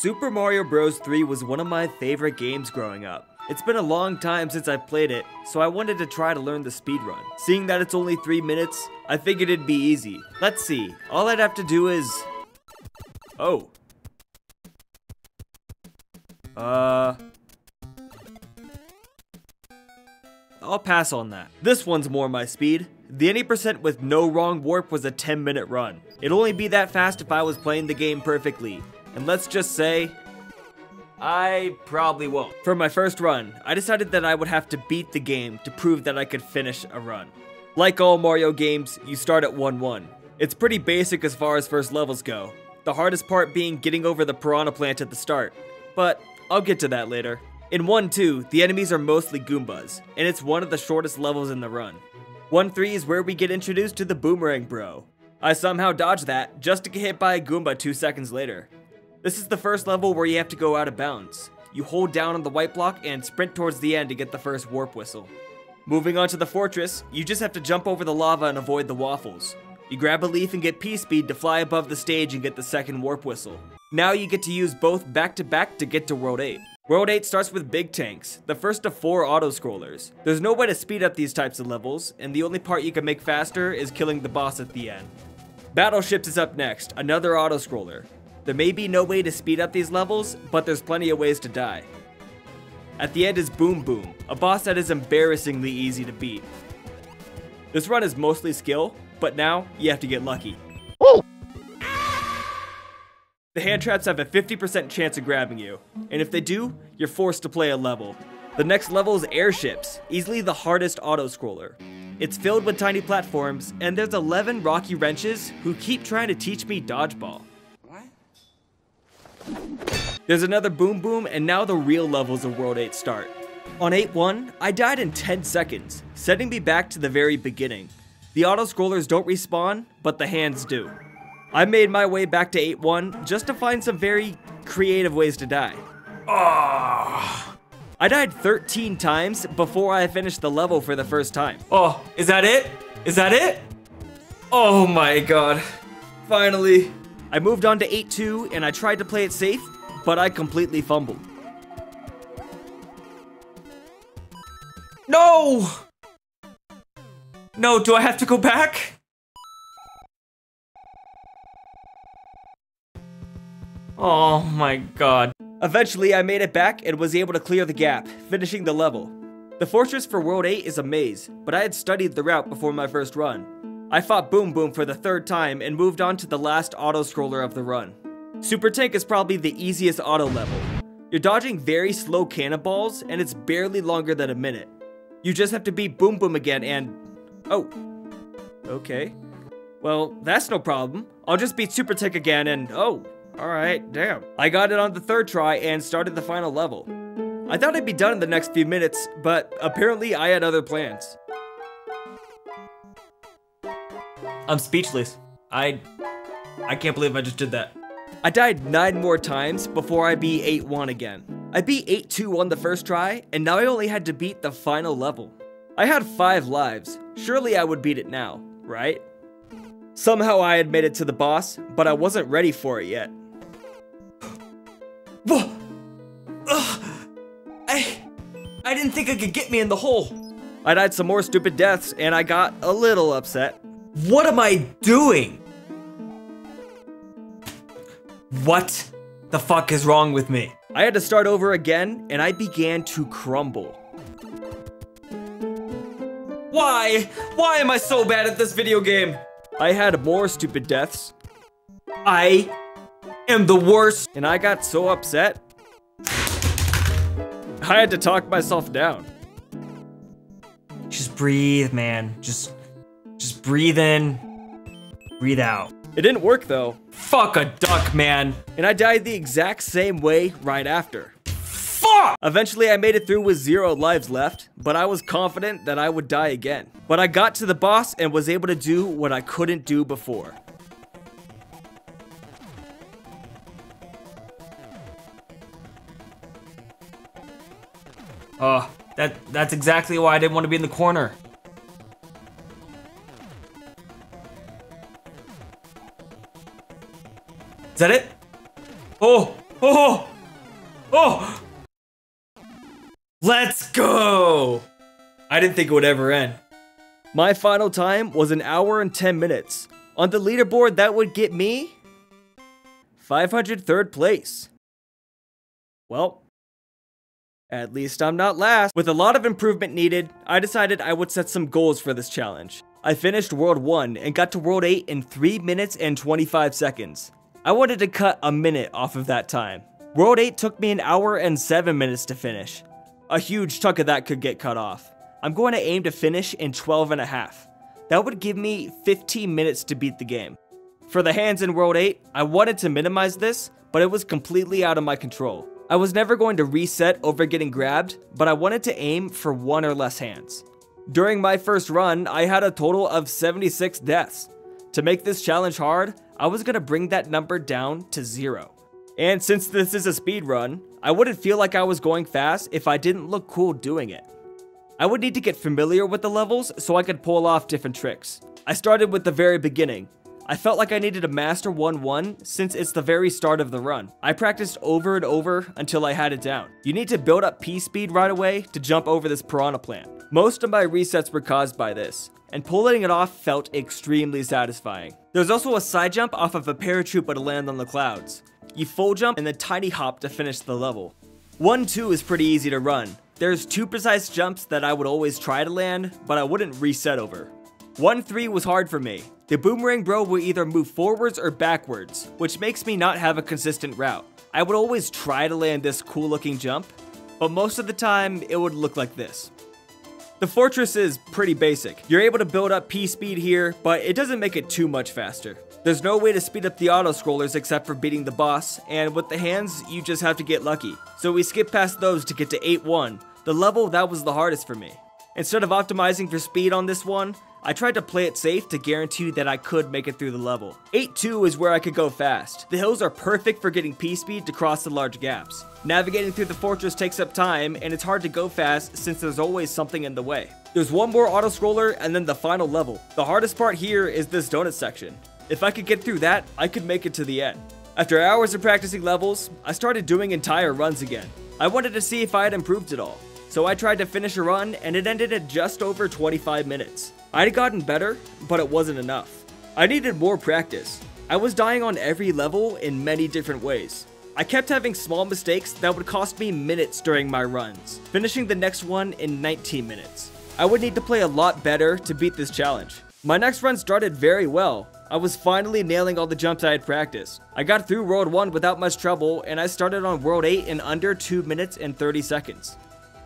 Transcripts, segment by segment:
Super Mario Bros. 3 was one of my favorite games growing up. It's been a long time since I've played it, so I wanted to try to learn the speedrun. Seeing that it's only 3 minutes, I figured it'd be easy. Let's see, all I'd have to do is... Oh. I'll pass on that. This one's more my speed. The any percent with no wrong warp was a 10-minute run. It'd only be that fast if I was playing the game perfectly. And let's just say, I probably won't. For my first run, I decided that I would have to beat the game to prove that I could finish a run. Like all Mario games, you start at 1-1. It's pretty basic as far as first levels go. The hardest part being getting over the piranha plant at the start. But I'll get to that later. In 1-2, the enemies are mostly Goombas, and it's one of the shortest levels in the run. 1-3 is where we get introduced to the Boomerang Bro. I somehow dodged that, just to get hit by a Goomba 2 seconds later. This is the first level where you have to go out of bounds. You hold down on the white block and sprint towards the end to get the first warp whistle. Moving on to the fortress, you just have to jump over the lava and avoid the waffles. You grab a leaf and get P-speed to fly above the stage and get the second warp whistle. Now you get to use both back-to-back to get to World 8. World 8 starts with big tanks, the first of 4 auto-scrollers. There's no way to speed up these types of levels, and the only part you can make faster is killing the boss at the end. Battleships is up next, another auto-scroller. There may be no way to speed up these levels, but there's plenty of ways to die. At the end is Boom Boom, a boss that is embarrassingly easy to beat. This run is mostly skill, but now you have to get lucky. The hand traps have a 50% chance of grabbing you, and if they do, you're forced to play a level. The next level is Airships, easily the hardest auto-scroller. It's filled with tiny platforms, and there's 11 Rocky Wrenches who keep trying to teach me dodgeball. What? There's another Boom Boom, and now the real levels of World 8 start. On 8-1, I died in 10 seconds, sending me back to the very beginning. The auto-scrollers don't respawn, but the hands do. I made my way back to 8-1 just to find some very creative ways to die. Oh. I died 13 times before I finished the level for the first time. Oh, is that it? Is that it? Oh my god. Finally. I moved on to 8-2 and I tried to play it safe, but I completely fumbled. No! No, do I have to go back? Oh my god. Eventually, I made it back and was able to clear the gap, finishing the level. The fortress for World 8 is a maze, but I had studied the route before my first run. I fought Boom Boom for the 3rd time and moved on to the last auto-scroller of the run. Super Tank is probably the easiest auto level. You're dodging very slow cannonballs, and it's barely longer than a minute. You just have to beat Boom Boom again and... Oh. Okay. Well, that's no problem. I'll just beat Super Tank again and... Oh. Alright, damn. I got it on the 3rd try and started the final level. I thought I'd be done in the next few minutes, but apparently I had other plans. I'm speechless. I can't believe I just did that. I died 9 more times before I beat 8-1 again. I beat 8-2 on the first try, and now I only had to beat the final level. I had 5 lives. Surely I would beat it now, right? Somehow I had made it to the boss, but I wasn't ready for it yet. I didn't think it could get me in the hole. I died some more stupid deaths, and I got a little upset. What am I doing? What the fuck is wrong with me? I had to start over again, and I began to crumble. Why? Why am I so bad at this video game? I had more stupid deaths. I am the worst. And I got so upset, I had to talk myself down. Just breathe, man. Just breathe in, breathe out. It didn't work though. Fuck a duck, man. And I died the exact same way right after. Fuck! Eventually I made it through with 0 lives left, but I was confident that I would die again. But I got to the boss and was able to do what I couldn't do before. Oh, that's exactly why I didn't want to be in the corner. Is that it? Oh, Oh! Oh! Let's go! I didn't think it would ever end. My final time was 1 hour and 10 minutes. On the leaderboard, that would get me 503rd place. Well, at least I'm not last. With a lot of improvement needed, I decided I would set some goals for this challenge. I finished World 1 and got to World 8 in 3 minutes and 25 seconds. I wanted to cut a minute off of that time. World 8 took me 1 hour and 7 minutes to finish. A huge chunk of that could get cut off. I'm going to aim to finish in 12 and a half. That would give me 15 minutes to beat the game. For the hands in World 8, I wanted to minimize this, but it was completely out of my control. I was never going to reset over getting grabbed, but I wanted to aim for 1 or less hands. During my first run, I had a total of 76 deaths. To make this challenge hard, I was going to bring that number down to 0. And since this is a speed run, I wouldn't feel like I was going fast if I didn't look cool doing it. I would need to get familiar with the levels so I could pull off different tricks. I started with the very beginning. I felt like I needed to master 1-1 since it's the very start of the run. I practiced over and over until I had it down. You need to build up P-speed right away to jump over this piranha plant. Most of my resets were caused by this, and pulling it off felt extremely satisfying. There's also a side jump off of a paratrooper to land on the clouds. You full jump and then tiny hop to finish the level. 1-2 is pretty easy to run. There's 2 precise jumps that I would always try to land, but I wouldn't reset over. 1-3 was hard for me. The boomerang bro will either move forwards or backwards, which makes me not have a consistent route. I would always try to land this cool looking jump, but most of the time it would look like this. The fortress is pretty basic. You're able to build up P-speed here, but it doesn't make it too much faster. There's no way to speed up the auto-scrollers except for beating the boss, and with the hands, you just have to get lucky. So we skip past those to get to 8-1, the level that was the hardest for me. Instead of optimizing for speed on this one, I tried to play it safe to guarantee that I could make it through the level. 8-2 is where I could go fast. The hills are perfect for getting P-speed to cross the large gaps. Navigating through the fortress takes up time, and it's hard to go fast since there's always something in the way. There's one more auto-scroller and then the final level. The hardest part here is this donut section. If I could get through that, I could make it to the end. After hours of practicing levels, I started doing entire runs again. I wanted to see if I had improved at all. So I tried to finish a run and it ended at just over 25 minutes. I had gotten better, but it wasn't enough. I needed more practice. I was dying on every level in many different ways. I kept having small mistakes that would cost me minutes during my runs, finishing the next one in 19 minutes. I would need to play a lot better to beat this challenge. My next run started very well. I was finally nailing all the jumps I had practiced. I got through World 1 without much trouble, and I started on World 8 in under 2 minutes and 30 seconds.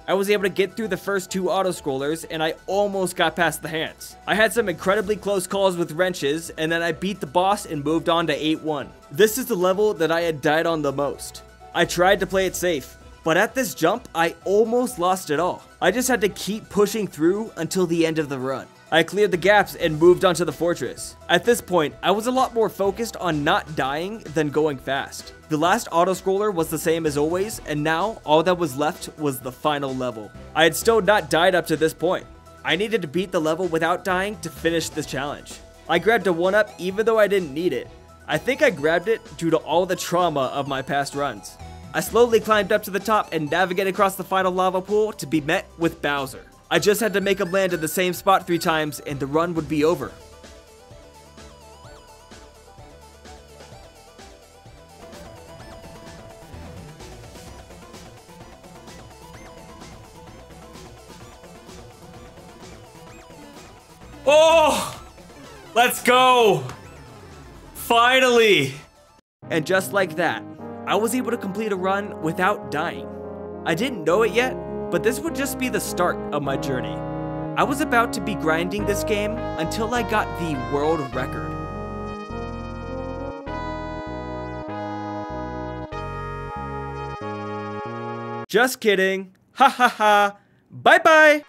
I was able to get through the first 2 auto-scrollers, and I almost got past the hands. I had some incredibly close calls with wrenches, and then I beat the boss and moved on to 8-1. This is the level that I had died on the most. I tried to play it safe, but at this jump, I almost lost it all. I just had to keep pushing through until the end of the run. I cleared the gaps and moved onto the fortress. At this point, I was a lot more focused on not dying than going fast. The last auto-scroller was the same as always, and now all that was left was the final level. I had still not died up to this point. I needed to beat the level without dying to finish this challenge. I grabbed a 1-up even though I didn't need it. I think I grabbed it due to all the trauma of my past runs. I slowly climbed up to the top and navigated across the final lava pool to be met with Bowser. I just had to make him land in the same spot 3 times and the run would be over. Oh! Let's go! Finally! And just like that, I was able to complete a run without dying. I didn't know it yet, but this would just be the start of my journey. I was about to be grinding this game until I got the world record. Just kidding. Ha ha ha. Bye bye.